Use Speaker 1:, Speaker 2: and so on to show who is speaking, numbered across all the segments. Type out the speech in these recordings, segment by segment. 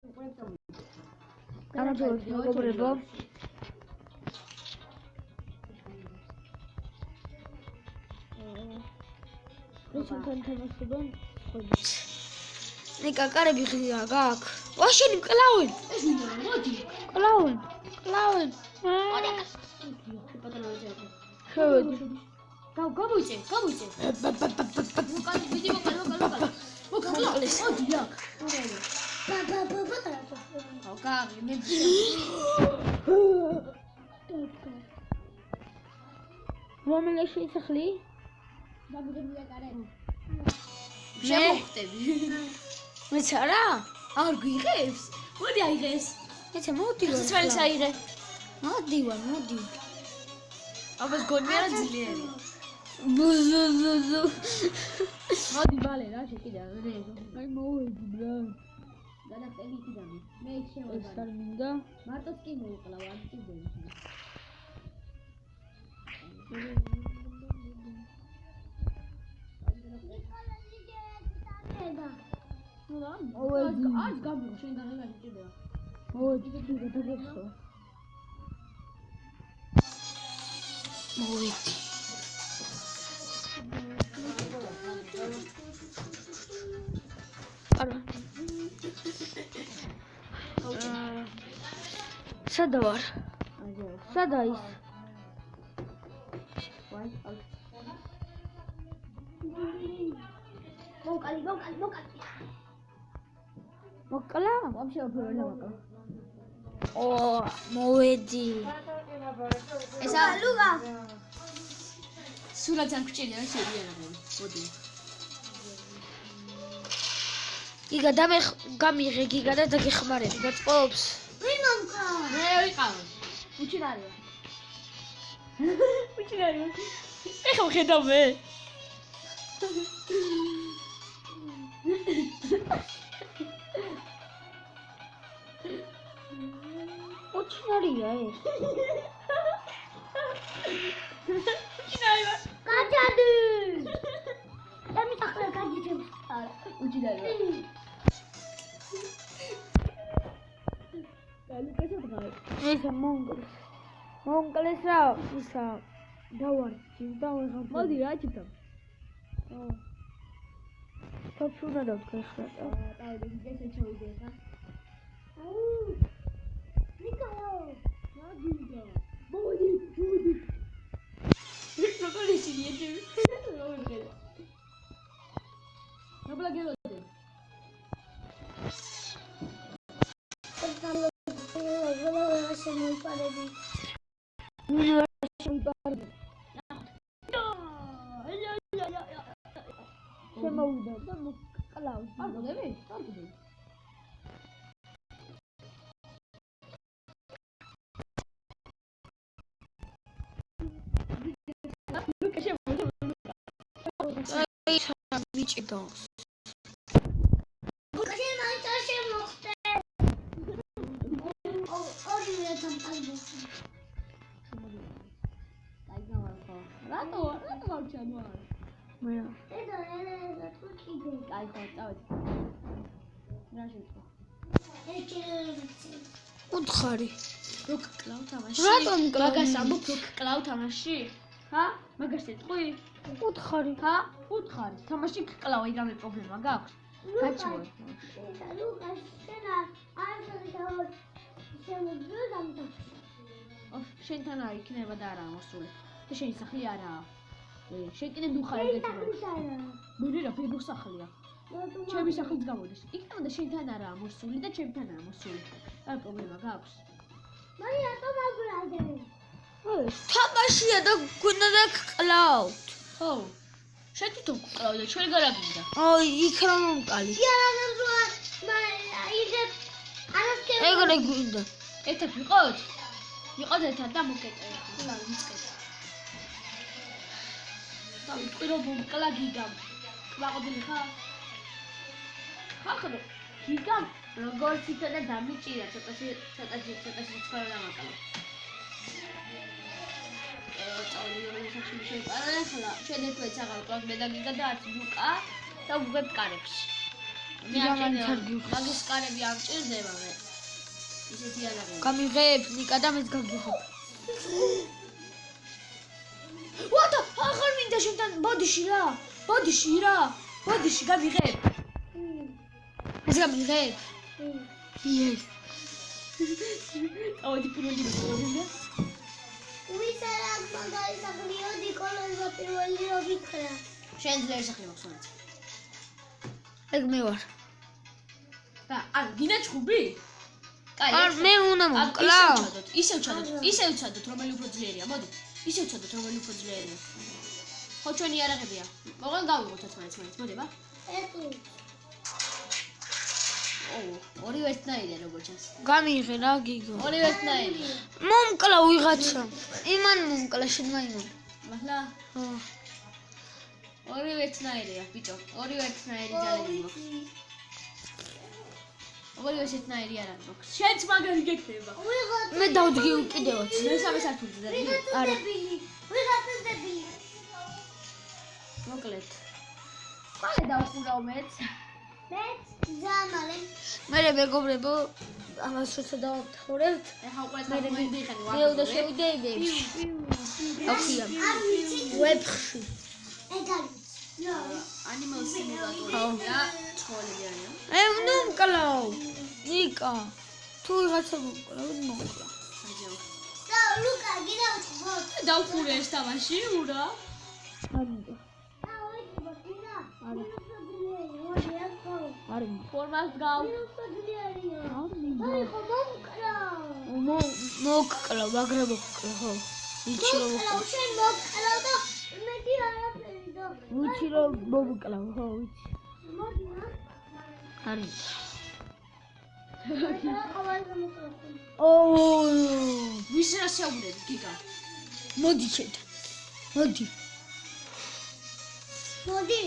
Speaker 1: გამარჯობათ მეგობრებო. რუსულთან თამაშობენ ხოდი. ნიკა კარები ღია გაქვს. ვაშენი კლაუნ. ეს მინდა მოდი. კლაუნ. მოდი. შევედი. გამოიწე. მოკალი ვიდეო კალო. მოკალეს. მოდი აქ. Გავი მე რომელი შეიცახლი? დაგუდებია კარები. შემოხტები. მეც არა? არ გვიღებს? მოდი აიღეს. მეც მოდი. სიცოცხლეს აიღე. მოდი. აბას გონია რა ძლიერი. ბუზუზუ. მოდი ბალე რა შეკიდა. აი მოვედი ბრა. გადაყელი იქიდან. მე შევედა. ეს არ მინდა. მარტოს კი მოუკლავ, არ კიდევ. आज गाबो შენ გადაგაჭი კიდევ. მოვედი გადაგეხო. მოვედი. არა. სადა ვარ? სადა ის? მოკალი. მოკლა? ვაფშე ოფერა მოკლა. ო, მოვედი. ესა ლუგა. სულაც არ გჭირია შეიძლება მოდი. გიგა გამიღე გიგა და დაგეხმარები გაწყობს. ვინ მომკა? მე ვიყავ. უჩინარია. ეხლა ხედავ მე. უჩინარია ეს. უჩინარია. გაჭადი. ემი ახლა გაჭიჭებს. უჩინარია. ეს მონგლეს რა ისა დავარჩი დავაღებ მოდი რა ჩიტო თაფშუნა დავქრა დავდი ესე ჩავიდე ხა აუ ნიკოლო მაგიდა მოდი როგორი შეიძლება ნაბლაგელოდე შემოიპარები. შემოვიდა და მოკლავს. არ გოდები? ბიჭო. რატო გავჩანო? მე. და თუ კიდე. აი ხო, წავედი. რა შეიძლება? უთხარი. როკ კლავ თამაში. რატომ მაგას ამბობ როკ კლავ თამაში? ჰა? მაგას ეთქვი? უთხარი. ჰა? უთხარი. თამაში კლავ, აი რამე პრობლემა გაქვს? გაჩვევ. ლუკას შენ არ შევიდავ. შემოგვიო დამტახი. შენთან არ იქნება და არა მოსული. და შენი სახლი არაა. შენ კიდე დუხარ ეგეთი. მე რა ფერბო სახლია. ჩემი სახლიც გამოდის. იქნება და შენთან არაა მოსული და ჩემთან არა მოსული. რა პრობლემა გაქვს? მე რატომ აბრალდები? თამაშია და გქონდა და გკლავთ. ხო. შენ თვითონ გკლავ და ჩვენ გარაგინდა. აი, იქ რა მომკალი. ეგრე გვინდა. ერთად ვიყოთ? ვიყოთ ერთად და მოკეტერეთ. და ვიტყვირო მომკლა გიგამ. ვაყობილი ხარ? ხახრო. გიგამ როგორც ითოდა დამიჭირა ცოტაში ცოტა დამაკლა. ჩვენ ერთვე წაღავ კლუბ მე და გიგა და არც ლუკა და უგებ კარებს. მე მაგის კარები არ მჭირდება მე. ისეთი არაღია.
Speaker 2: გამიღებ ნიკა და მეც გაგიღებ.
Speaker 1: ვატა, აღარ მინდა შენთან ბოდიში რა. ბოდიში გამიღებ.
Speaker 2: ეს გამიღებ? Yes.
Speaker 1: ავედი პირველი მოგონდა.
Speaker 3: ვისარაკ მაგალის აღლიოდი კოლონზა პირველი რო ვიქრა.
Speaker 1: შენ ძლიერი სახლი მოგსვენეთ.
Speaker 2: ეგ მე ვარ.
Speaker 1: და ან გინდა ჩხუბი? კაი.
Speaker 2: არ მე უნდა მოკლა.
Speaker 1: ისევ ჩადოთ, რომელი უფრო ძლიერია, მოდი. ისევ ჩადოთ, რომელი უფრო ძლიერია. ხო ჩვენი არაღებია. მოგან გავიღოთ 14 მოდება?
Speaker 3: ეტი.
Speaker 1: ორივე ერთნაირია როგორც ჩანს.
Speaker 2: გამიღე რა გიგო.
Speaker 1: ორივე ერთნაირია.
Speaker 2: მომკლა ვიღაცა. იმან მომკლა შენმა იმან.
Speaker 1: მართლა?
Speaker 2: ხო.
Speaker 1: ორივე ერთნაირია, ბიჭო. ორივე ერთნაირი ძალები მოქვს. ორივე ერთნაირი არ აქვს. შენც მაგარი გეკრება.
Speaker 2: მე დავდგი უკიდევაც.
Speaker 1: მესამე სართულზე დადგი.
Speaker 2: არა.
Speaker 3: ვიღაცა დებილი.
Speaker 1: მოკლედ. მალე დავხურავ მეც.
Speaker 3: მეც ზამალე.
Speaker 2: მე მეგობრებო ამას როცა დავთხოვებთ.
Speaker 1: ეხა უკვე მომიდიხენი
Speaker 2: მე უნდა შევიდეები. აფია. ვებში.
Speaker 3: ეგარი.
Speaker 1: Animal simulator-ია, ცხოველები არიან.
Speaker 2: უნდა მკლავ. ნიკა. თუ ვიღაცა მოკლა, მოკლა.
Speaker 1: აჯაო.
Speaker 3: და ლუკა გიდა უცხო.
Speaker 1: დავხურე ეს თამაში, ურა.
Speaker 2: არა.
Speaker 3: და ორი ბოთინა.
Speaker 2: არა.
Speaker 3: არა.
Speaker 1: ფორმას გავ.
Speaker 3: აი ხომ მოკლა.
Speaker 2: მოკლა, მაგრამ მოკლა, ხო. ვიცი რომ
Speaker 3: მოკლა, შენ მოკლა და მეტი არაფერი და.
Speaker 2: ვიცი რომ მოკლა, ხო, ვიცი.
Speaker 3: მოდი რა.
Speaker 2: არის.
Speaker 1: ვის რა შეუძლებ გიგა?
Speaker 2: მოდი შედა. მოდი.
Speaker 3: მოდი.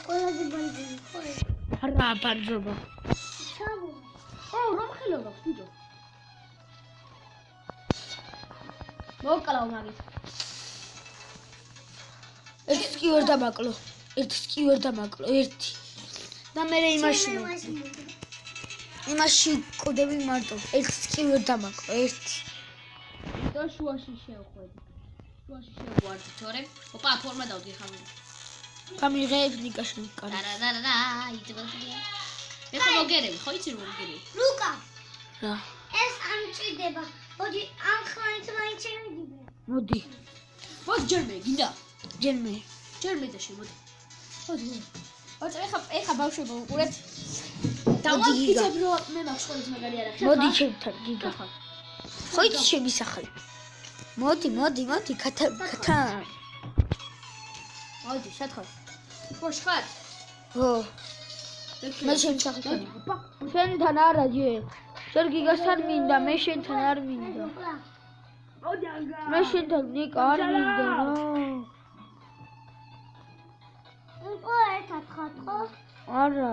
Speaker 3: ყველაზე ბანძი ხო?
Speaker 2: არა ბანძობა.
Speaker 3: ჩავო.
Speaker 1: რომ ხელობა ბიჭო. მოკლა მაგის.
Speaker 2: ერთს კი ვერ დამაკლო. ერთს კი ვერ დამაკლო, ერთი. და მე იმაში ვკდები მარტო. ერთს კი ვერ დამაკლო, ერთი.
Speaker 1: და შუაში შევხვედი. შუაში შევვარდი, თორემ ოპა ფორმა დავდი ხამი.
Speaker 2: გამიღებ ნიკა შენ კარი.
Speaker 1: და იწვევია. ეხა მოგერები, ხო იცი რომ მოგერები?
Speaker 3: ლუკა,
Speaker 2: რა.
Speaker 3: ეს ამჭირდება. მოდი, ამ ხმაინც შევიდიბე.
Speaker 2: მოდი.
Speaker 1: მოდი ჯერმე, გინდა?
Speaker 2: ჯერმე.
Speaker 1: ჯერმე და შემოდი. მოდი. ოც ეხა ბავშვებო უყურეთ.
Speaker 2: გიგა.
Speaker 1: დავაგიცებ რომ მე მაქვს ხოლმე მაგარი არა.
Speaker 2: მოდი ჩემთან გიგა. ხო იცი შემისახალ. მოდი, ქათა.
Speaker 1: მოდი, შეთხარ. ხო შეხარ?
Speaker 2: ხო. მე შემისახალ. შენთან არა ჯერ. ჯერ გიგასთან მინდა, მე შენთან არ მინდა.
Speaker 1: მოდი ანგა.
Speaker 2: მე შენთან ნიკა არ მინდა რა.
Speaker 3: უკვე ერთად ხატყო.
Speaker 2: არა.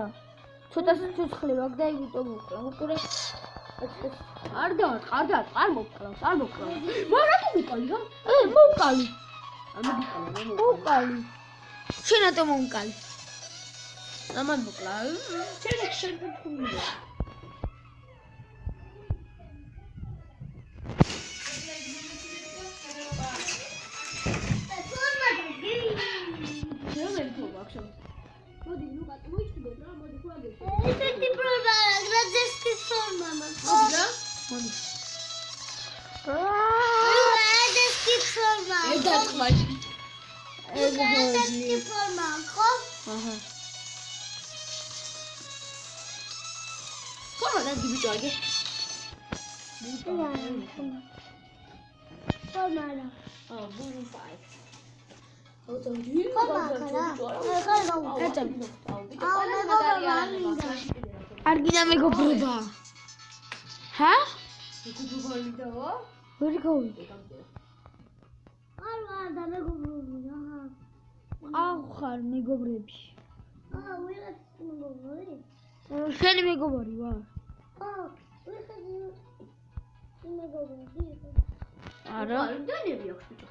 Speaker 2: ცოტა სიცოცხლე მაქვს და იმიტომ მოკლა. უყურე.
Speaker 1: არ მოკლა. მაგრამ თუ მოკალი რა?
Speaker 2: მოკალი.
Speaker 1: ამა მოკალი.
Speaker 2: მოკალი. შენათო მომკალი.
Speaker 1: ამან მოკლა. შენ ხუმია.
Speaker 3: ესეთი პრობა, გრაძესკის ფორმა მაქვს.
Speaker 1: მოდი.
Speaker 3: გრაძესკის ფორმა.
Speaker 1: დარტყმაში.
Speaker 3: გრაძესკის ფორმა, ხო?
Speaker 2: აჰა.
Speaker 1: ფორმა და ბიჭო აგე.
Speaker 3: ფორმა რა.
Speaker 1: ბული ფაი.
Speaker 2: არ გინდა მეგობრობა. ჰა? ვერ გავიდე.
Speaker 3: და მეგობრები რა.
Speaker 2: ხარ მეგობრებში.
Speaker 3: ვიღაც მეგობრები?
Speaker 2: შენი მეგობარი ვარ.
Speaker 3: ვიღაც მეგობრები.
Speaker 2: არა.
Speaker 1: დანები აქვს ბიჭო.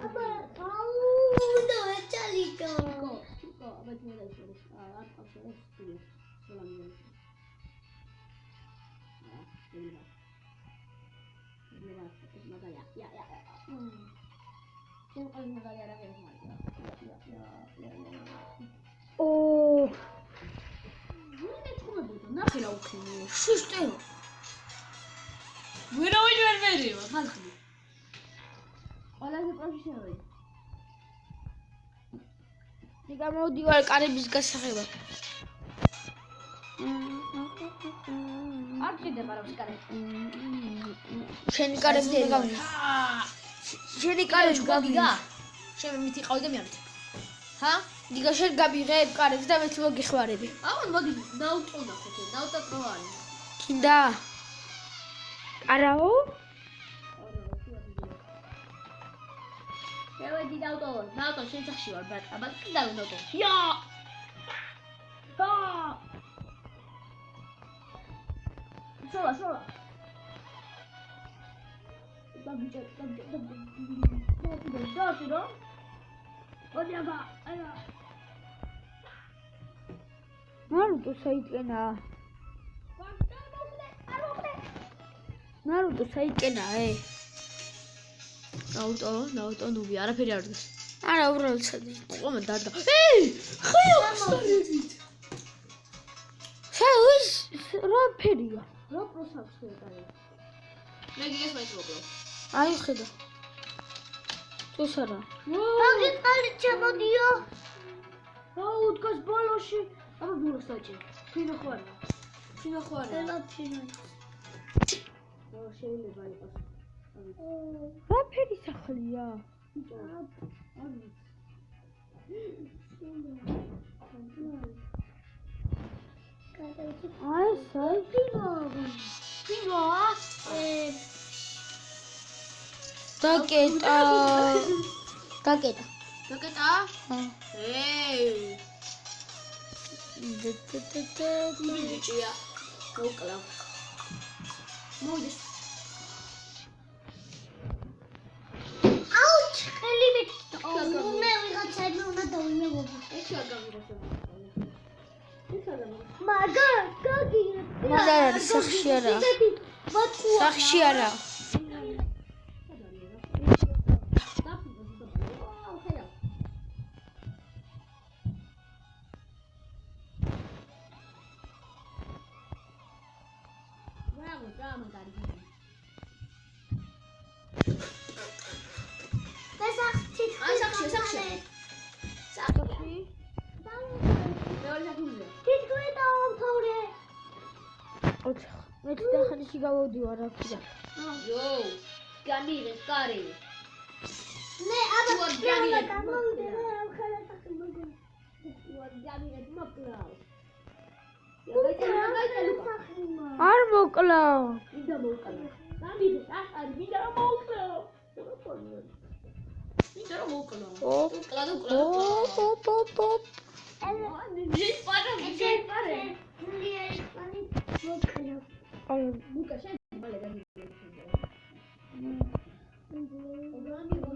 Speaker 3: აბა აუ ეჭალიკო
Speaker 1: აბა თუმცა ის არ ყავს ეს სტუდია სოლამია
Speaker 2: ო
Speaker 1: ნახე რა უქნია
Speaker 2: შუშტე
Speaker 1: ვერავინ ვერ მერივა ხალხი ყველაზე პროფესიონალი
Speaker 2: ნიკა მოვდივარ კარების გასაღებად
Speaker 1: არ ჭირდება რა ვსკარე
Speaker 2: შენი კარები გაგავნა შენი კარები გაგავნა
Speaker 1: შენ მითი ყავი და მეამით ჰა
Speaker 2: ნიკა შენ გაბიღებ კარებს და მე თუ მოგიხმარები
Speaker 1: აუ მოდი ნაუტო ნახოთ ნაუტო რო არის
Speaker 2: კიდა არაო
Speaker 1: შევედი ნაუტო შენ სახში ვარ ბატა ბატა კიდე ნაუტო ია ჰა სოლა დაბიჭე დაჭი რა მოდი აბა აია
Speaker 2: ნარუტო საიტკენა ნარუტო საიტკენა
Speaker 1: ნაუტო ნუბი არაფერი არ დის
Speaker 2: არა უბრალოდ სადი
Speaker 1: ყომა დარდა ხეო სტარებით
Speaker 2: შეუს რა ფერია
Speaker 1: რა პროსაქს ხედა მე გიგეს მაიკლობო
Speaker 2: აი ხედა თუსარა
Speaker 3: ბაგი ყალი ჩამოდიო
Speaker 1: აუ დგას ბოლოში აბა ბოლოს დაჭი ფინო ხوارა
Speaker 3: ელა ფინო
Speaker 1: შეიძლება იყოს
Speaker 2: რა ფერი სახლია აი საიფინო დაკეტა
Speaker 1: ბიჭია მოკლავ მოიდეს
Speaker 3: აუჩ ხელი მე ვიღაცა მე უნდა დავიმეგობო
Speaker 1: ეს არ გამირასება
Speaker 3: მაგა გაგი
Speaker 2: მაგარ სახში არა სახში არა მე თახალში გავოდივარ აქედან
Speaker 1: იო გამირეს კარი
Speaker 3: მე აბა გამოვიდე ამ
Speaker 2: არ მოკლავ
Speaker 1: მინდა მოვკლავ გამირეს არი მინდა მოვკლავ